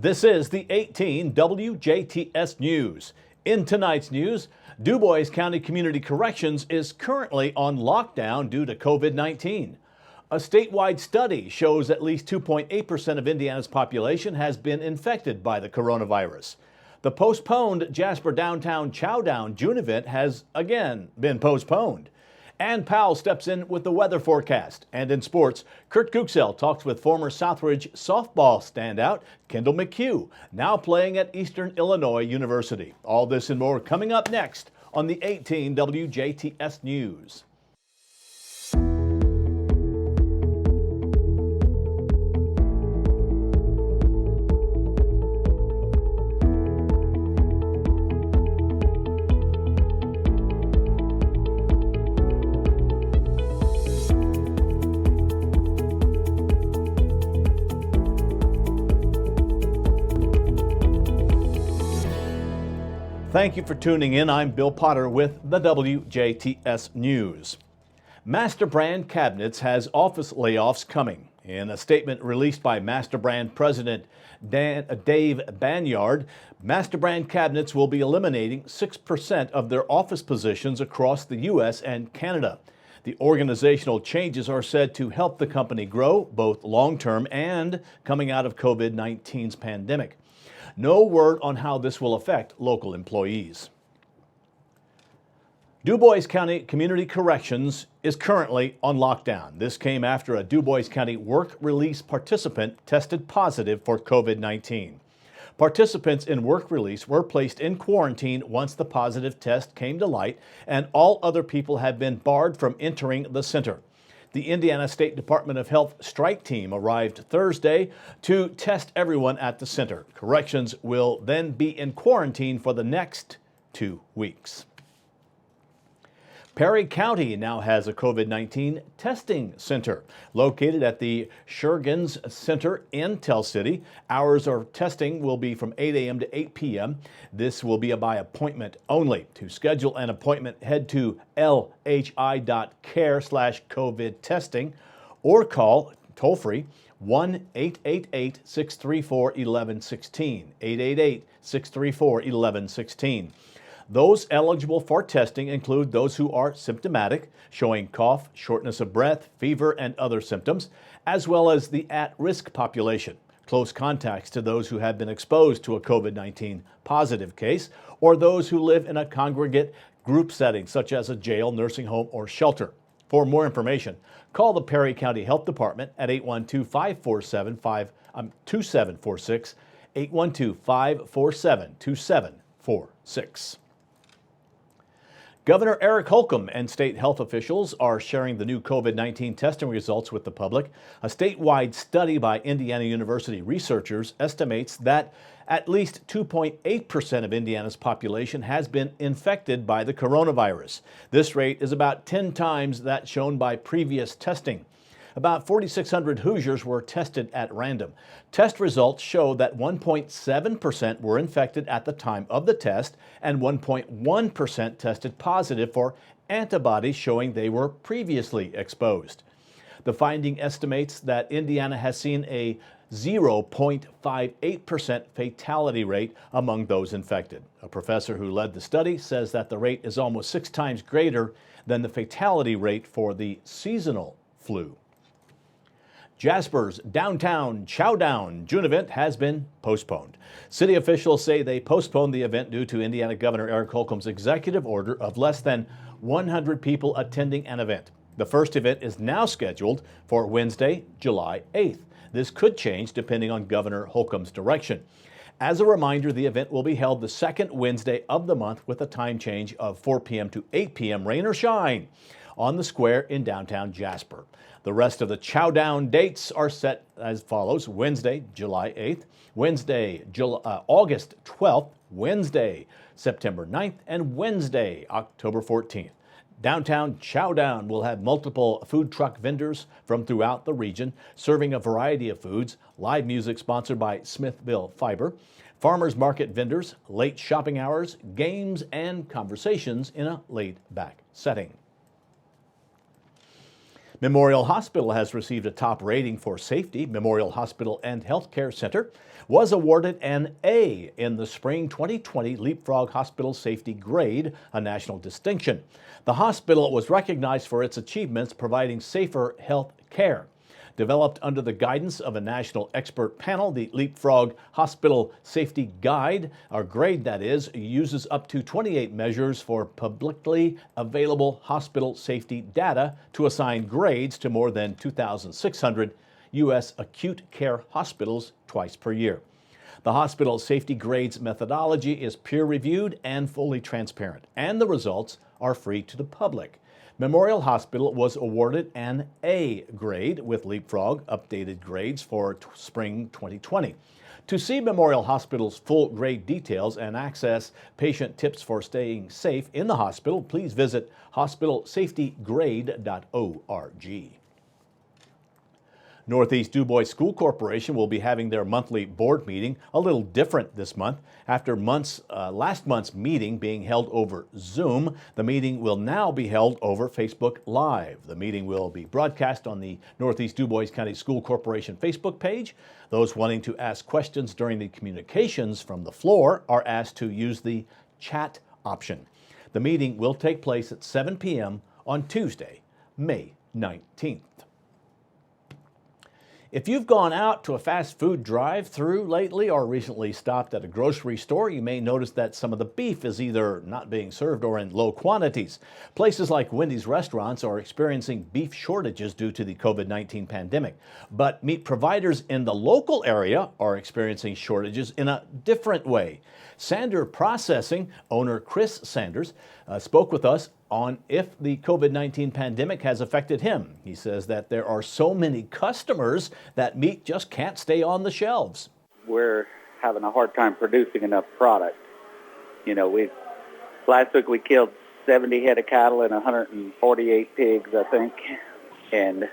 This is the 18 WJTS News. In tonight's news, Dubois County Community Corrections is currently on lockdown due to COVID-19. A statewide study shows at least 2.8% of Indiana's population has been infected by the coronavirus. The postponed Jasper Downtown Chow June event has again been postponed. And Powell steps in with the weather forecast. And in sports, Kurt Kuchsel talks with former Southridge softball standout Kendall McHugh, now playing at Eastern Illinois University. All this and more coming up next on the 18 WJTS News. Thank you for tuning in. I'm Bill Potter with the WJTS News. MasterBrand Cabinets has office layoffs coming. In a statement released by MasterBrand President Dave Banyard, MasterBrand Cabinets will be eliminating 6% of their office positions across the U.S. and Canada. The organizational changes are said to help the company grow both long-term and coming out of COVID-19's pandemic. No word on how this will affect local employees. Dubois County Community Corrections is currently on lockdown. This came after a Dubois County work release participant tested positive for COVID-19. Participants in work release were placed in quarantine once the positive test came to light, and all other people have been barred from entering the center. The Indiana State Department of Health strike team arrived Thursday to test everyone at the center. Corrections will then be in quarantine for the next 2 weeks. Perry County now has a COVID-19 testing center located at the Shergens Center in Tell City. Hours of testing will be from 8 a.m. to 8 p.m. This will be by appointment only. To schedule an appointment, head to lhi.care/COVID testing or call toll-free 1-888-634-1116, 888-634-1116. Those eligible for testing include those who are symptomatic, showing cough, shortness of breath, fever, and other symptoms, as well as the at-risk population, close contacts to those who have been exposed to a COVID-19 positive case, or those who live in a congregate group setting, such as a jail, nursing home, or shelter. For more information, call the Perry County Health Department at 812-547-2746, 812-547-2746. Governor Eric Holcomb and state health officials are sharing the new COVID-19 testing results with the public. A statewide study by Indiana University researchers estimates that at least 2.8% of Indiana's population has been infected by the coronavirus. This rate is about 10 times that shown by previous testing. About 4,600 Hoosiers were tested at random. Test results show that 1.7% were infected at the time of the test and 1.1% tested positive for antibodies showing they were previously exposed. The finding estimates that Indiana has seen a 0.58% fatality rate among those infected. A professor who led the study says that the rate is almost 6 times greater than the fatality rate for the seasonal flu. Jasper's Downtown Chow June event has been postponed. City officials say they postponed the event due to Indiana Governor Eric Holcomb's executive order of less than 100 people attending an event. The first event is now scheduled for Wednesday, July 8th. This could change depending on Governor Holcomb's direction. As a reminder, the event will be held the second Wednesday of the month with a time change of 4 p.m. to 8 p.m. rain or shine on the square in downtown Jasper. The rest of the Chow dates are set as follows: Wednesday, July 8th, Wednesday, August 12th, Wednesday, September 9th, and Wednesday, October 14th. Downtown Chow will have multiple food truck vendors from throughout the region, serving a variety of foods, live music sponsored by Smithville Fiber, farmers market vendors, late shopping hours, games, and conversations in a laid-back setting. Memorial Hospital has received a top rating for safety. Memorial Hospital and Healthcare Center was awarded an A in the Spring 2020 Leapfrog Hospital Safety Grade, a national distinction. The hospital was recognized for its achievements providing safer health care. Developed under the guidance of a national expert panel, the Leapfrog Hospital Safety Guide, or grade that is, uses up to 28 measures for publicly available hospital safety data to assign grades to more than 2,600 U.S. acute care hospitals twice per year. The hospital safety grades methodology is peer-reviewed and fully transparent, and the results are free to the public. Memorial Hospital was awarded an A grade with Leapfrog updated grades for spring 2020. To see Memorial Hospital's full grade details and access patient tips for staying safe in the hospital, please visit hospitalsafetygrade.org. Northeast Dubois School Corporation will be having their monthly board meeting a little different this month. After last month's meeting being held over Zoom, the meeting will now be held over Facebook Live. The meeting will be broadcast on the Northeast Dubois County School Corporation Facebook page. Those wanting to ask questions during the communications from the floor are asked to use the chat option. The meeting will take place at 7 p.m. on Tuesday, May 19th. If you've gone out to a fast food drive-thru lately or recently stopped at a grocery store, you may notice that some of the beef is either not being served or in low quantities. Places like Wendy's restaurants are experiencing beef shortages due to the COVID-19 pandemic. But meat providers in the local area are experiencing shortages in a different way. Sander Processing owner Chris Sanders spoke with us on if the COVID-19 pandemic has affected him. He says that there are so many customers that meat just can't stay on the shelves. We're having a hard time producing enough product. You know, last week we killed 70 head of cattle and 148 pigs, I think. And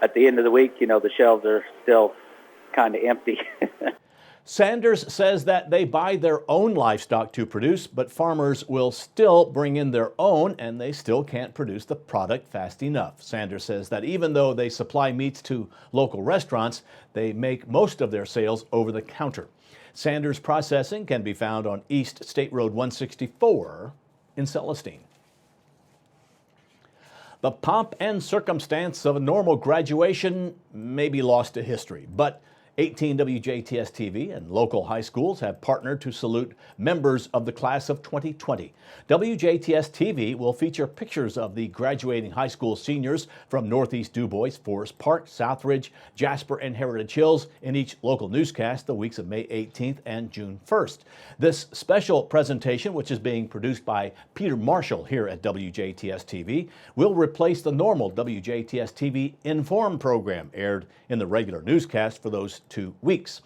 at the end of the week, you know, the shelves are still kind of empty. Sanders says that they buy their own livestock to produce, but farmers will still bring in their own and they still can't produce the product fast enough. Sanders says that even though they supply meats to local restaurants, they make most of their sales over the counter. Sanders Processing can be found on East State Road 164 in Celestine. The pomp and circumstance of a normal graduation may be lost to history, but 18 WJTS TV and local high schools have partnered to salute members of the class of 2020. WJTS TV will feature pictures of the graduating high school seniors from Northeast Dubois, Forest Park, Southridge, Jasper, and Heritage Hills in each local newscast the weeks of May 18th and June 1st. This special presentation, which is being produced by Peter Marshall here at WJTS TV, will replace the normal WJTS TV Inform program aired in the regular newscast for those 2 weeks.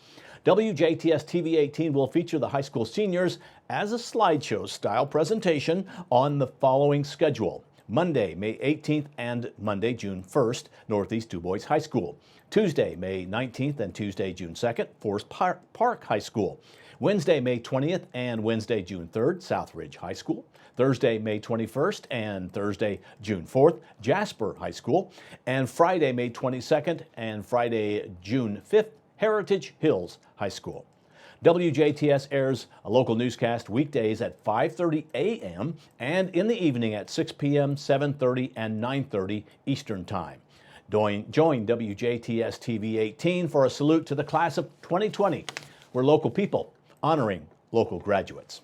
WJTS TV 18 will feature the high school seniors as a slideshow style presentation on the following schedule. Monday, May 18th and Monday, June 1st, Northeast Dubois High School. Tuesday, May 19th and Tuesday, June 2nd, Forest Park High School. Wednesday, May 20th and Wednesday, June 3rd, Southridge High School. Thursday, May 21st and Thursday, June 4th, Jasper High School. And Friday, May 22nd and Friday, June 5th, Heritage Hills High School. WJTS airs a local newscast weekdays at 5:30 a.m. and in the evening at 6 p.m., 7:30, and 9:30 Eastern Time. Join WJTS TV 18 for a salute to the class of 2020. We're local people honoring local graduates.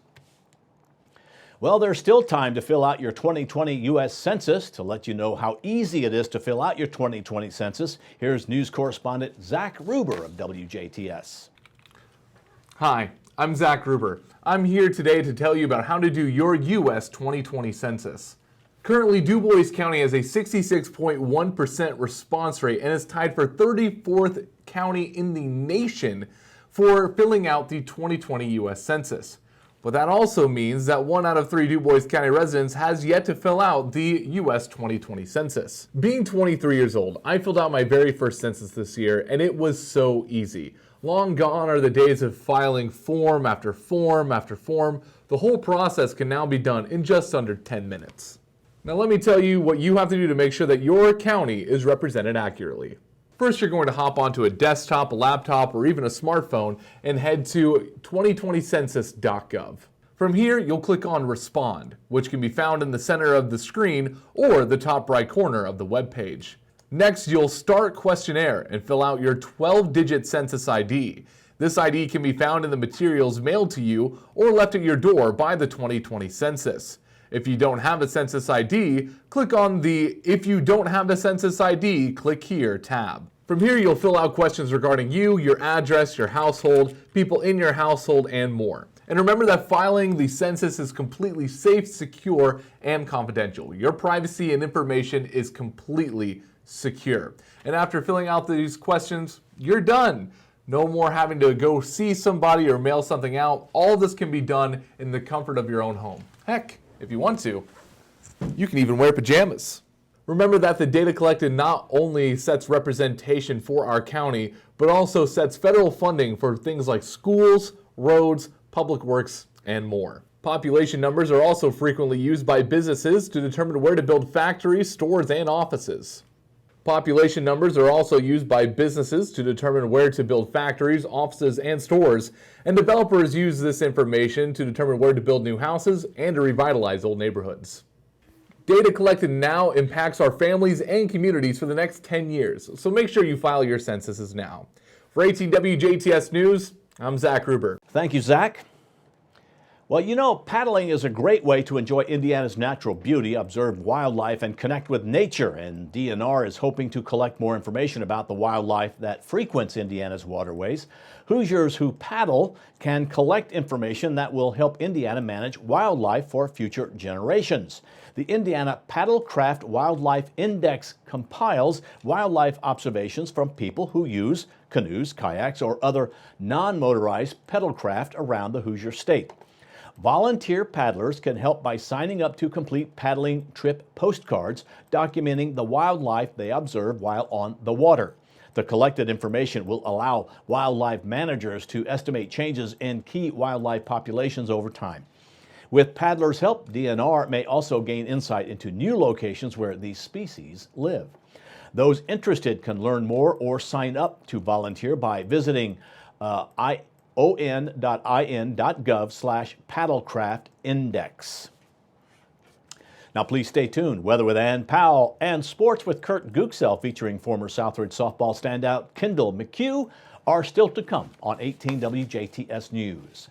Well, there's still time to fill out your 2020 U.S. Census. To let you know how easy it is to fill out your 2020 census, here's news correspondent Zach Ruber of WJTS. Hi, I'm Zach Ruber. I'm here today to tell you about how to do your U.S. 2020 census. Currently, Dubois County has a 66.1% response rate and is tied for 34th county in the nation for filling out the 2020 U.S. Census. But that also means that 1 out of 3 Dubois County residents has yet to fill out the U.S. 2020 Census. Being 23 years old, I filled out my very first census this year, and it was so easy. Long gone are the days of filing form after form after form. The whole process can now be done in just under 10 minutes. Now let me tell you what you have to do to make sure that your county is represented accurately. First, you're going to hop onto a desktop, a laptop, or even a smartphone and head to 2020census.gov. From here, you'll click on Respond, which can be found in the center of the screen or the top right corner of the web page. Next, you'll start questionnaire and fill out your 12-digit census ID. This ID can be found in the materials mailed to you or left at your door by the 2020 census. If you don't have a census ID, click on the If You Don't Have a Census ID, click here tab. From here, you'll fill out questions regarding you, your address, your household, people in your household, and more. And remember that filing the census is completely safe, secure, and confidential. Your privacy and information is completely secure. And after filling out these questions, you're done. No more having to go see somebody or mail something out. All of this can be done in the comfort of your own home. Heck, if you want to, you can even wear pajamas. Remember that the data collected not only sets representation for our county, but also sets federal funding for things like schools, roads, public works, and more. Population numbers are also frequently used by businesses to determine where to build factories, stores, and offices. Population numbers are also used by businesses to determine where to build factories, offices, and stores, and developers use this information to determine where to build new houses and to revitalize old neighborhoods. Data collected now impacts our families and communities for the next 10 years, so make sure you file your censuses now. For 18 WJTS News, I'm Zach Ruber. Thank you, Zach. Well, you know, paddling is a great way to enjoy Indiana's natural beauty, observe wildlife, and connect with nature. And DNR is hoping to collect more information about the wildlife that frequents Indiana's waterways. Hoosiers who paddle can collect information that will help Indiana manage wildlife for future generations. The Indiana Paddlecraft Wildlife Index compiles wildlife observations from people who use canoes, kayaks, or other non-motorized paddlecraft around the Hoosier State. Volunteer paddlers can help by signing up to complete paddling trip postcards documenting the wildlife they observe while on the water. The collected information will allow wildlife managers to estimate changes in key wildlife populations over time. With paddlers' help, DNR may also gain insight into new locations where these species live. Those interested can learn more or sign up to volunteer by visiting on.in.gov/paddlecraftindex. Now please stay tuned. Weather with Ann Powell and sports with Kurt Gooksell featuring former Southridge softball standout Kendall McHugh are still to come on 18 WJTS News.